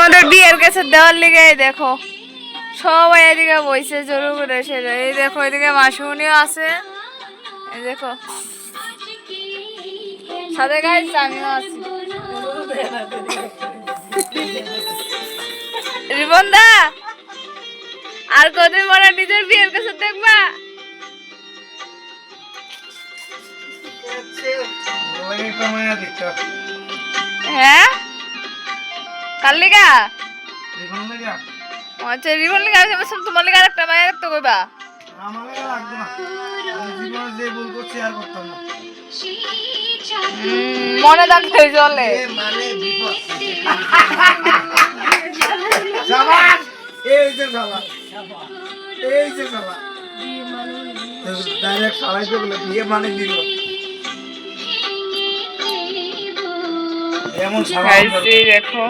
আমাদের বিয়ের কাছে দেওয়ার লিগে দেখো সবাই এদিকে বইছে জোর করে সেটা। এই দেখো এদিকে মাসুমনিও আছে, এই দেখো সাথে গাইছে আমিও আছি। রিবন দা আর কদিন পরে নিজের বিয়ের কাছে দেখবা? হ্যাঁ কার লিগা? আচ্ছা রিবন লিগা আমি ভাবছিলাম তোমার লিগা আরেকটা মায়া রাখতে কইবা। মনে থাকলে চলে। দেখো দেখো